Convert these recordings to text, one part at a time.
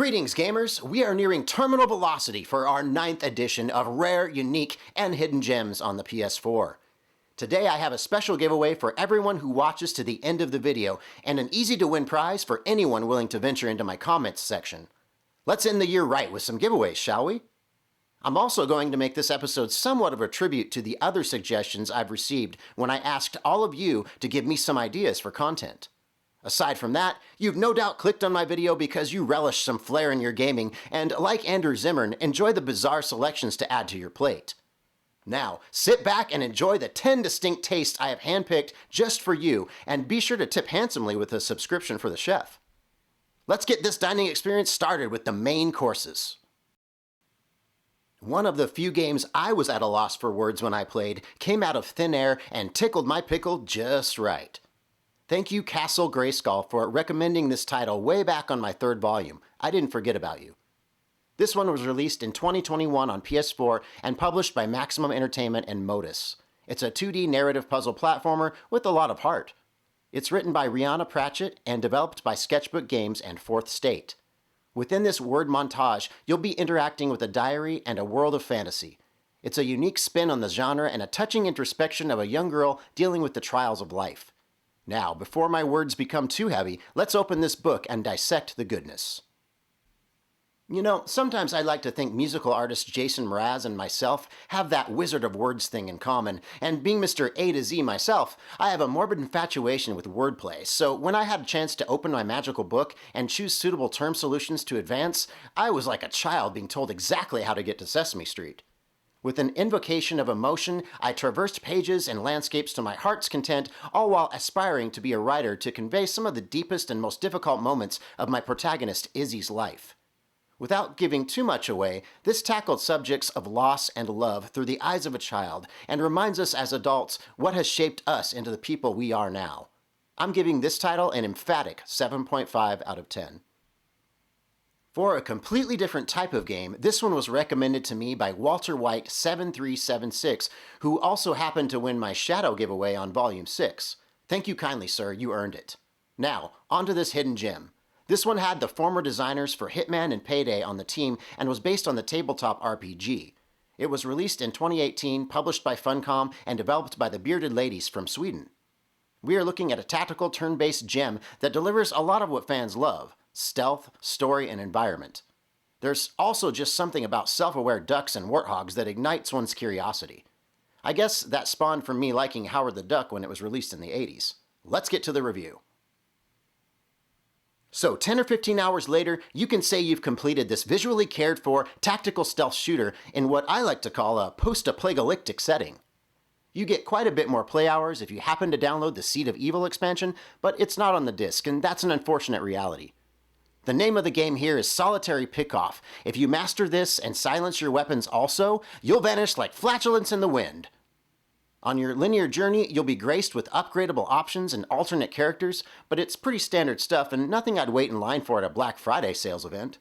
Greetings gamers, we are nearing terminal velocity for our 9th edition of Rare, Unique, and Hidden Gems on the PS4. Today I have a special giveaway for everyone who watches to the end of the video, and an easy to win prize for anyone willing to venture into my comments section. Let's end the year right with some giveaways, shall we? I'm also going to make this episode somewhat of a tribute to the other suggestions I've received when I asked all of you to give me some ideas for content. Aside from that, you've no doubt clicked on my video because you relish some flair in your gaming and, like Andrew Zimmern, enjoy the bizarre selections to add to your plate. Now, sit back and enjoy the 10 distinct tastes I have handpicked just for you, and be sure to tip handsomely with a subscription for the chef. Let's get this dining experience started with the main courses. One of the few games I was at a loss for words when I played came out of thin air and tickled my pickle just right. Thank you, Castle Grayskull, for recommending this title way back on my 3rd volume. I didn't forget about you. This one was released in 2021 on PS4 and published by Maximum Entertainment and Modus. It's a 2D narrative puzzle platformer with a lot of heart. It's written by Rihanna Pratchett and developed by Sketchbook Games and Fourth State. Within this word montage, you'll be interacting with a diary and a world of fantasy. It's a unique spin on the genre and a touching introspection of a young girl dealing with the trials of life. Now, before my words become too heavy, let's open this book and dissect the goodness. You know, sometimes I like to think musical artist Jason Mraz and myself have that wizard of words thing in common, and being Mr. A to Z myself, I have a morbid infatuation with wordplay, so when I had a chance to open my magical book and choose suitable term solutions to advance, I was like a child being told exactly how to get to Sesame Street. With an invocation of emotion, I traversed pages and landscapes to my heart's content, all while aspiring to be a writer to convey some of the deepest and most difficult moments of my protagonist Izzy's life. Without giving too much away, this tackled subjects of loss and love through the eyes of a child, and reminds us as adults what has shaped us into the people we are now. I'm giving this title an emphatic 7.5 out of 10. For a completely different type of game, this one was recommended to me by Walter White 7376, who also happened to win my Shadow giveaway on Volume 6. Thank you kindly, sir, you earned it. Now, onto this hidden gem. This one had the former designers for Hitman and Payday on the team and was based on the tabletop RPG. It was released in 2018, published by Funcom, and developed by the Bearded Ladies from Sweden. We are looking at a tactical turn-based gem that delivers a lot of what fans love: stealth, story, and environment. There's also just something about self-aware ducks and warthogs that ignites one's curiosity. I guess that spawned from me liking Howard the Duck when it was released in the 80s. Let's get to the review. So 10 or 15 hours later, you can say you've completed this visually cared for tactical stealth shooter in what I like to call a post-apocalyptic setting. You get quite a bit more play hours if you happen to download the Seed of Evil expansion, but it's not on the disc, and that's an unfortunate reality. The name of the game here is Solitary Pickoff. If you master this and silence your weapons also, you'll vanish like flatulence in the wind. On your linear journey, you'll be graced with upgradable options and alternate characters, but it's pretty standard stuff and nothing I'd wait in line for at a Black Friday sales event.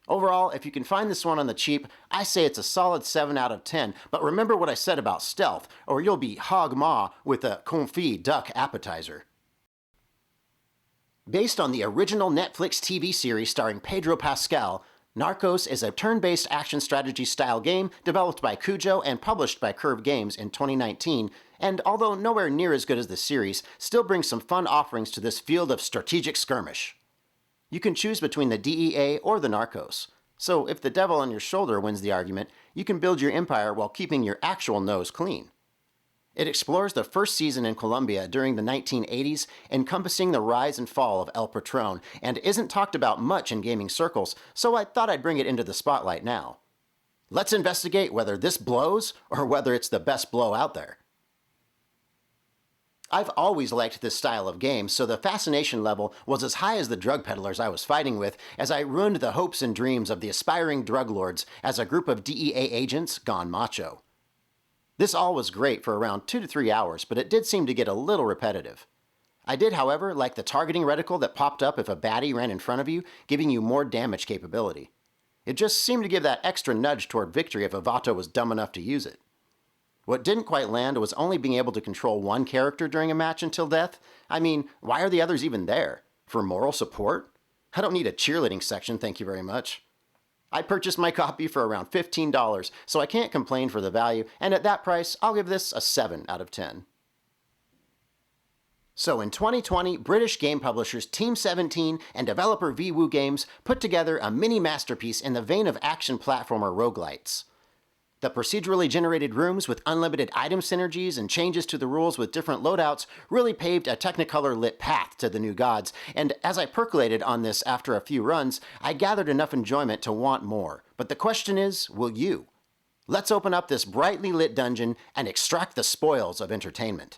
Overall, if you can find this one on the cheap, I say it's a solid 7 out of 10, but remember what I said about stealth, or you'll be hog maw with a confit duck appetizer. Based on the original Netflix TV series starring Pedro Pascal, Narcos is a turn-based action strategy style game developed by Cujo and published by Curve Games in 2019, and although nowhere near as good as the series, still brings some fun offerings to this field of strategic skirmish. You can choose between the DEA or the Narcos, so if the devil on your shoulder wins the argument, you can build your empire while keeping your actual nose clean. It explores the first season in Colombia during the 1980s, encompassing the rise and fall of El Patron, and isn't talked about much in gaming circles, so I thought I'd bring it into the spotlight now. Let's investigate whether this blows, or whether it's the best blow out there. I've always liked this style of game, so the fascination level was as high as the drug peddlers I was fighting with as I ruined the hopes and dreams of the aspiring drug lords as a group of DEA agents gone macho. This all was great for around 2 to 3 hours, but it did seem to get a little repetitive. I did, however, like the targeting reticle that popped up if a baddie ran in front of you, giving you more damage capability. It just seemed to give that extra nudge toward victory if a Vato was dumb enough to use it. What didn't quite land was only being able to control one character during a match until death. I mean, why are the others even there? For moral support? I don't need a cheerleading section, thank you very much. I purchased my copy for around $15, so I can't complain for the value, and at that price, I'll give this a 7 out of 10. So in 2020, British game publishers Team 17 and developer VWoo Games put together a mini masterpiece in the vein of action platformer roguelites. The procedurally generated rooms with unlimited item synergies and changes to the rules with different loadouts really paved a Technicolor-lit path to the new gods, and as I percolated on this after a few runs, I gathered enough enjoyment to want more. But the question is, will you? Let's open up this brightly lit dungeon and extract the spoils of entertainment.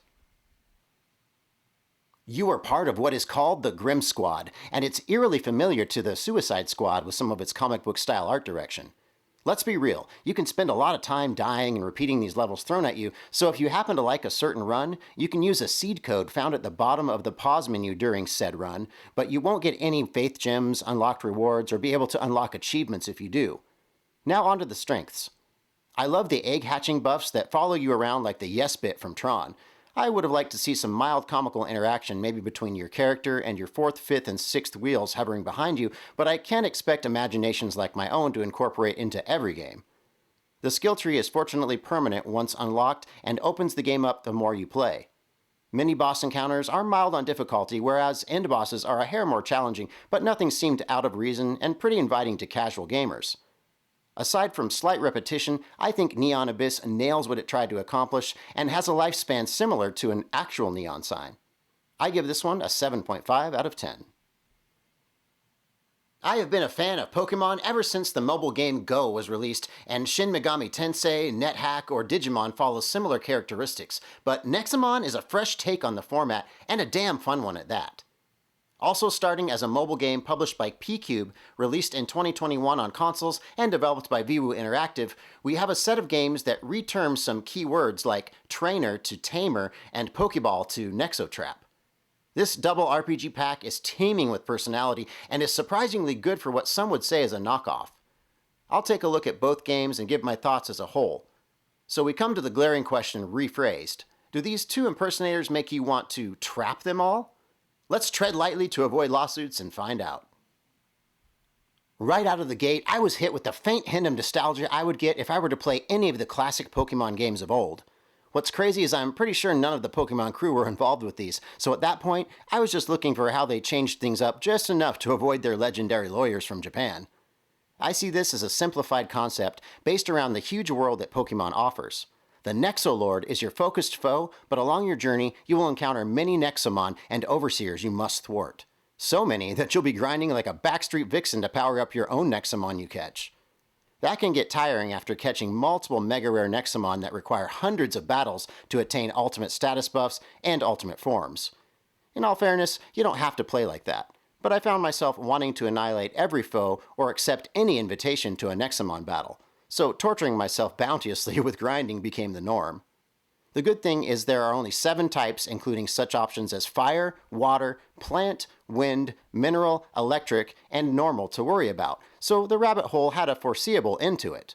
You are part of what is called the Grim Squad, and it's eerily familiar to the Suicide Squad with some of its comic book style art direction. Let's be real, you can spend a lot of time dying and repeating these levels thrown at you, so if you happen to like a certain run, you can use a seed code found at the bottom of the pause menu during said run, but you won't get any faith gems, unlocked rewards, or be able to unlock achievements if you do. Now onto the strengths. I love the egg hatching buffs that follow you around like the yes bit from Tron. I would have liked to see some mild comical interaction maybe between your character and your 4th, 5th, and 6th wheels hovering behind you, but I can't expect imaginations like my own to incorporate into every game. The skill tree is fortunately permanent once unlocked and opens the game up the more you play. Mini-boss encounters are mild on difficulty, whereas end bosses are a hair more challenging, but nothing seemed out of reason and pretty inviting to casual gamers. Aside from slight repetition, I think Neon Abyss nails what it tried to accomplish and has a lifespan similar to an actual neon sign. I give this one a 7.5 out of 10. I have been a fan of Pokemon ever since the mobile game Go was released, and Shin Megami Tensei, NetHack, or Digimon follow similar characteristics, but Nexomon is a fresh take on the format, and a damn fun one at that. Also starting as a mobile game published by P-Cube, released in 2021 on consoles and developed by VWoo Interactive, we have a set of games that reterm some key words like trainer to tamer and Pokeball to Nexotrap. This double RPG pack is teeming with personality and is surprisingly good for what some would say is a knockoff. I'll take a look at both games and give my thoughts as a whole. So we come to the glaring question rephrased. Do these two impersonators make you want to trap them all? Let's tread lightly to avoid lawsuits and find out. Right out of the gate, I was hit with the faint hint of nostalgia I would get if I were to play any of the classic Pokemon games of old. What's crazy is I'm pretty sure none of the Pokemon crew were involved with these, so at that point, I was just looking for how they changed things up just enough to avoid their legendary lawyers from Japan. I see this as a simplified concept based around the huge world that Pokemon offers. The Nexolord is your focused foe, but along your journey, you will encounter many Nexomon and Overseers you must thwart. So many that you'll be grinding like a backstreet vixen to power up your own Nexomon you catch. That can get tiring after catching multiple mega rare Nexomon that require hundreds of battles to attain ultimate status buffs and ultimate forms. In all fairness, you don't have to play like that, but I found myself wanting to annihilate every foe or accept any invitation to a Nexomon battle. So torturing myself bounteously with grinding became the norm. The good thing is there are only 7 types, including such options as fire, water, plant, wind, mineral, electric, and normal to worry about, so the rabbit hole had a foreseeable end to it.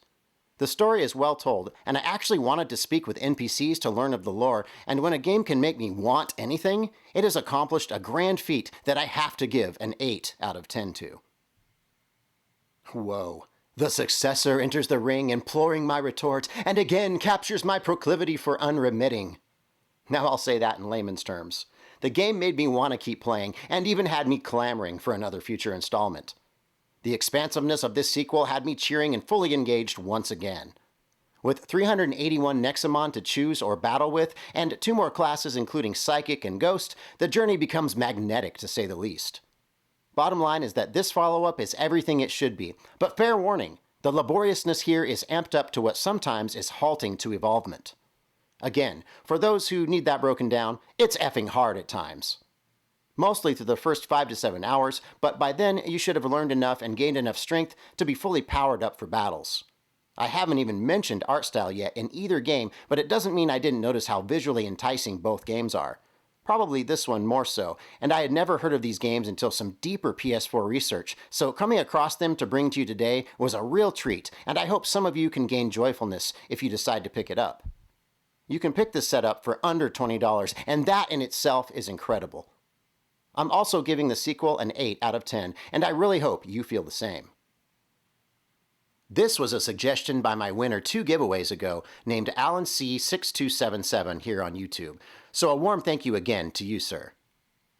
The story is well told, and I actually wanted to speak with NPCs to learn of the lore, and when a game can make me want anything, it has accomplished a grand feat that I have to give an 8 out of 10 to. Whoa. The successor enters the ring imploring my retort, and again captures my proclivity for unremitting. Now I'll say that in layman's terms. The game made me want to keep playing, and even had me clamoring for another future installment. The expansiveness of this sequel had me cheering and fully engaged once again. With 381 Nexomon to choose or battle with, and 2 more classes including Psychic and Ghost, the journey becomes magnetic to say the least. Bottom line is that this follow-up is everything it should be, but fair warning, the laboriousness here is amped up to what sometimes is halting to evolvement. Again, for those who need that broken down, it's effing hard at times. Mostly through the first 5 to 7 hours, but by then you should have learned enough and gained enough strength to be fully powered up for battles. I haven't even mentioned art style yet in either game, but it doesn't mean I didn't notice how visually enticing both games are. Probably this one more so, and I had never heard of these games until some deeper PS4 research, so coming across them to bring to you today was a real treat, and I hope some of you can gain joyfulness if you decide to pick it up. You can pick this set up for under $20, and that in itself is incredible. I'm also giving the sequel an 8 out of 10, and I really hope you feel the same. This was a suggestion by my winner 2 giveaways ago, named Alan C6277 here on YouTube, so a warm thank you again to you, sir.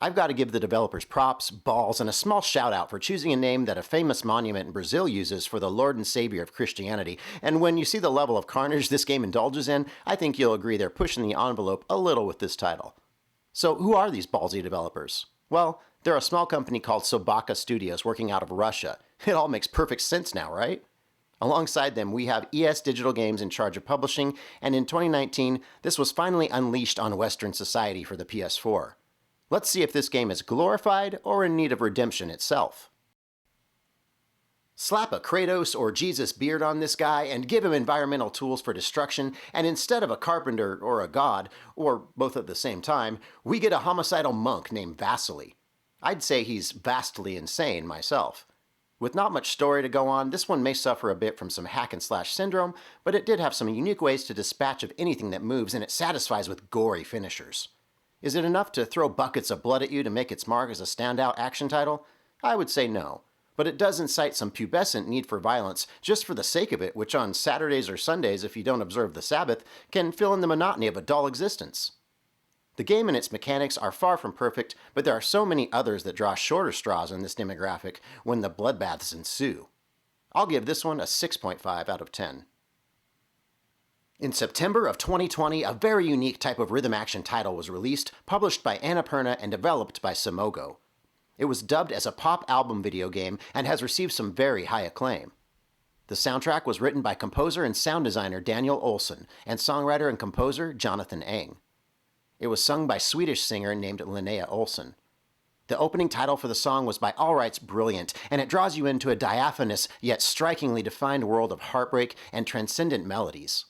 I've got to give the developers props, balls, and a small shout out for choosing a name that a famous monument in Brazil uses for the Lord and Savior of Christianity, and when you see the level of carnage this game indulges in, I think you'll agree they're pushing the envelope a little with this title. So who are these ballsy developers? Well, they're a small company called Sobaka Studios working out of Russia. It all makes perfect sense now, right? Alongside them, we have ES Digital Games in charge of publishing, and in 2019, this was finally unleashed on Western society for the PS4. Let's see if this game is glorified or in need of redemption itself. Slap a Kratos or Jesus beard on this guy and give him environmental tools for destruction, and instead of a carpenter or a god, or both at the same time, we get a homicidal monk named Vasily. I'd say he's vastly insane myself. With not much story to go on, this one may suffer a bit from some hack-and-slash syndrome, but it did have some unique ways to dispatch of anything that moves, and it satisfies with gory finishers. Is it enough to throw buckets of blood at you to make its mark as a standout action title? I would say no, but it does incite some pubescent need for violence just for the sake of it, which on Saturdays or Sundays, if you don't observe the Sabbath, can fill in the monotony of a dull existence. The game and its mechanics are far from perfect, but there are so many others that draw shorter straws in this demographic when the bloodbaths ensue. I'll give this one a 6.5 out of 10. In September of 2020, a very unique type of rhythm action title was released, published by Annapurna and developed by Simogo. It was dubbed as a pop album video game and has received some very high acclaim. The soundtrack was written by composer and sound designer Daniel Olsson and songwriter and composer Jonathan Eng. It was sung by Swedish singer named Linnea Olsson. The opening title for the song was by all rights brilliant, and it draws you into a diaphanous yet strikingly defined world of heartbreak and transcendent melodies.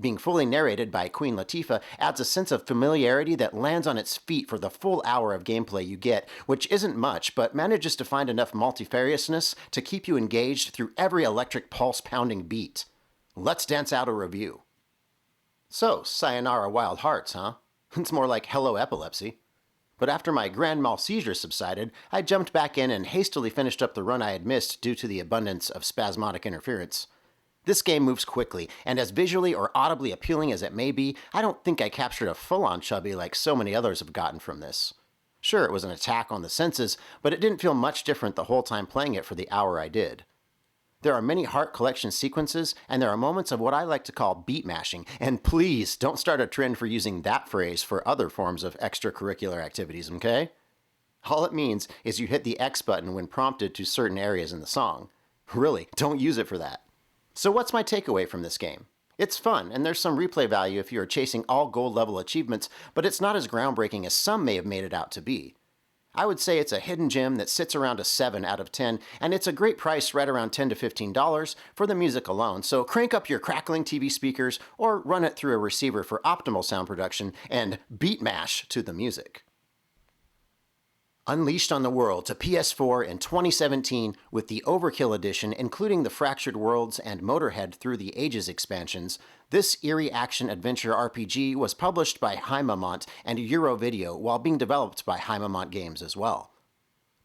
Being fully narrated by Queen Latifah adds a sense of familiarity that lands on its feet for the full hour of gameplay you get, which isn't much, but manages to find enough multifariousness to keep you engaged through every electric pulse-pounding beat. Let's dance out a review. So, Sayonara Wild Hearts, huh? It's more like Hello Epilepsy. But after my grand mal seizure subsided, I jumped back in and hastily finished up the run I had missed due to the abundance of spasmodic interference. This game moves quickly, and as visually or audibly appealing as it may be, I don't think I captured a full-on chubby like so many others have gotten from this. Sure, it was an attack on the senses, but it didn't feel much different the whole time playing it for the hour I did. There are many heart collection sequences, and there are moments of what I like to call beat mashing, and please don't start a trend for using that phrase for other forms of extracurricular activities, okay? All it means is you hit the X button when prompted to certain areas in the song. Really, don't use it for that. So what's my takeaway from this game? It's fun, and there's some replay value if you are chasing all gold level achievements, but it's not as groundbreaking as some may have made it out to be. I would say it's a hidden gem that sits around a 7 out of 10, and it's a great price right around $10 to $15 for the music alone, so crank up your crackling TV speakers or run it through a receiver for optimal sound production and beat mash to the music. Unleashed on the world to PS4 in 2017 with the Overkill Edition including the Fractured Worlds and Motorhead Through the Ages expansions, this eerie action-adventure RPG was published by Haimamont and Eurovideo while being developed by Haimamont Games as well.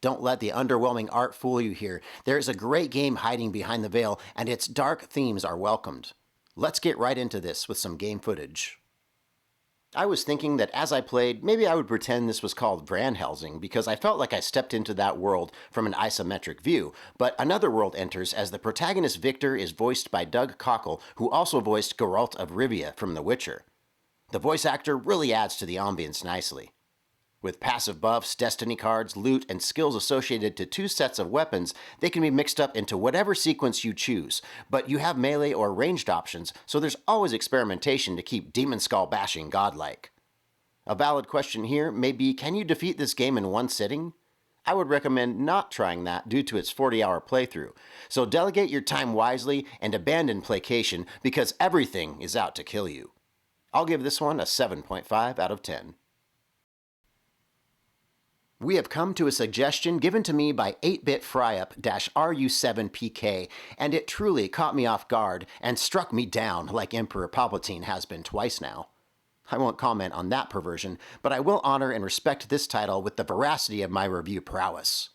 Don't let the underwhelming art fool you here. There is a great game hiding behind the veil, and its dark themes are welcomed. Let's get right into this with some game footage. I was thinking that as I played, maybe I would pretend this was called Vran Helsing because I felt like I stepped into that world from an isometric view, but another world enters as the protagonist Victor is voiced by Doug Cockle, who also voiced Geralt of Rivia from The Witcher. The voice actor really adds to the ambience nicely. With passive buffs, destiny cards, loot, and skills associated to 2 sets of weapons, they can be mixed up into whatever sequence you choose, but you have melee or ranged options, so there's always experimentation to keep demon skull bashing godlike. A valid question here may be, can you defeat this game in one sitting? I would recommend not trying that due to its 40-hour playthrough, so delegate your time wisely and abandon placation because everything is out to kill you. I'll give this one a 7.5 out of 10. We have come to a suggestion given to me by 8-bit Fryup-RU7PK, and it truly caught me off guard and struck me down like Emperor Palpatine has been twice now. I won't comment on that perversion, but I will honor and respect this title with the veracity of my review prowess.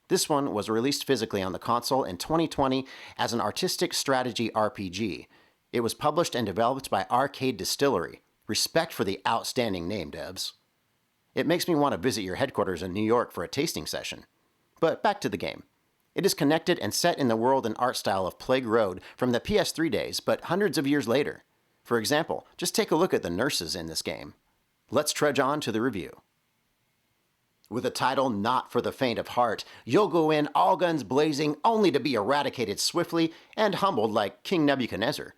This one was released physically on the console in 2020 as an artistic strategy RPG. It was published and developed by Arcade Distillery. Respect for the outstanding name, devs. It makes me want to visit your headquarters in New York for a tasting session. But back to the game. It is connected and set in the world and art style of Plague Road from the PS3 days, but hundreds of years later. For example, just take a look at the nurses in this game. Let's trudge on to the review. With a title not for the faint of heart, you'll go in all guns blazing only to be eradicated swiftly and humbled like King Nebuchadnezzar.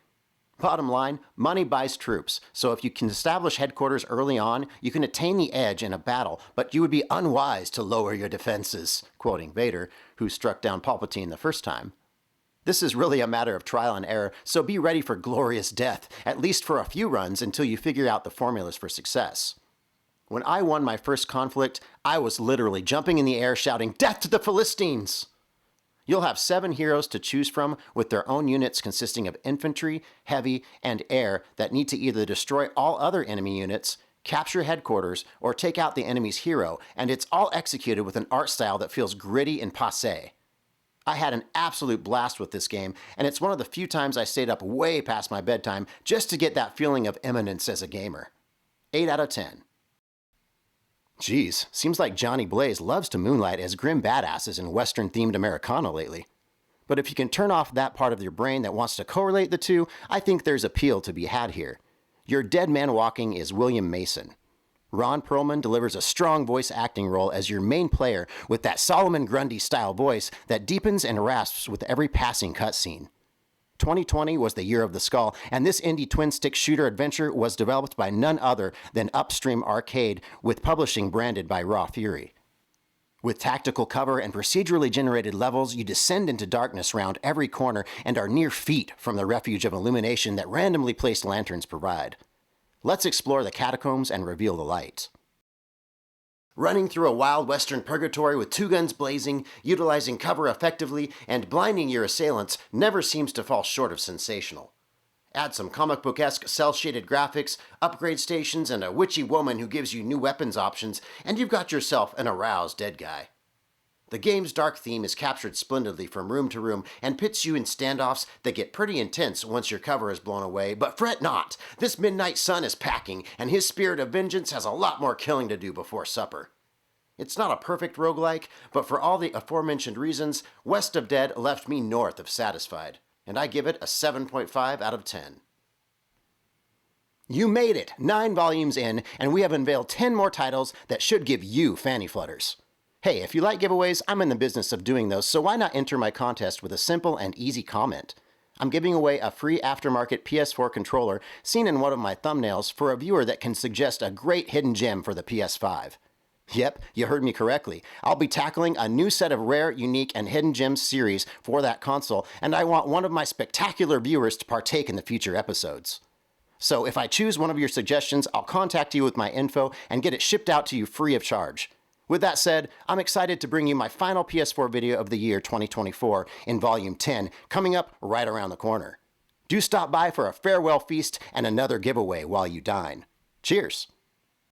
Bottom line, money buys troops, so if you can establish headquarters early on, you can attain the edge in a battle, but you would be unwise to lower your defenses, quoting Vader, who struck down Palpatine the first time. This is really a matter of trial and error, so be ready for glorious death, at least for a few runs until you figure out the formulas for success. When I won my first conflict, I was literally jumping in the air shouting, "Death to the Philistines!" You'll have 7 heroes to choose from with their own units consisting of infantry, heavy, and air that need to either destroy all other enemy units, capture headquarters, or take out the enemy's hero, and it's all executed with an art style that feels gritty and passé. I had an absolute blast with this game, and it's one of the few times I stayed up way past my bedtime just to get that feeling of eminence as a gamer. 8 out of 10. Geez, seems like Johnny Blaze loves to moonlight as grim badasses in Western-themed Americana lately. But if you can turn off that part of your brain that wants to correlate the two, I think there's appeal to be had here. Your dead man walking is William Mason. Ron Perlman delivers a strong voice acting role as your main player with that Solomon Grundy-style voice that deepens and rasps with every passing cutscene. 2020 was the year of the skull, and this indie twin-stick shooter adventure was developed by none other than Upstream Arcade, with publishing branded by Raw Fury. With tactical cover and procedurally generated levels, you descend into darkness round every corner and are near feet from the refuge of illumination that randomly placed lanterns provide. Let's explore the catacombs and reveal the light. Running through a wild western purgatory with 2 guns blazing, utilizing cover effectively, and blinding your assailants never seems to fall short of sensational. Add some comic book-esque cel-shaded graphics, upgrade stations, and a witchy woman who gives you new weapons options, and you've got yourself an aroused dead guy. The game's dark theme is captured splendidly from room to room and pits you in standoffs that get pretty intense once your cover is blown away, but fret not! This midnight sun is packing, and his spirit of vengeance has a lot more killing to do before supper. It's not a perfect roguelike, but for all the aforementioned reasons, West of Dead left me north of satisfied, and I give it a 7.5 out of 10. You made it! 9 volumes in, and we have unveiled 10 more titles that should give you fanny flutters. Hey, if you like giveaways, I'm in the business of doing those, so why not enter my contest with a simple and easy comment? I'm giving away a free aftermarket PS4 controller seen in one of my thumbnails for a viewer that can suggest a great hidden gem for the PS5. Yep, you heard me correctly. I'll be tackling a new set of rare, unique, and hidden gems series for that console, and I want one of my spectacular viewers to partake in the future episodes. So if I choose one of your suggestions, I'll contact you with my info and get it shipped out to you free of charge. With that said, I'm excited to bring you my final PS4 video of the year 2024 in Volume 10, coming up right around the corner. Do stop by for a farewell feast and another giveaway while you dine. Cheers!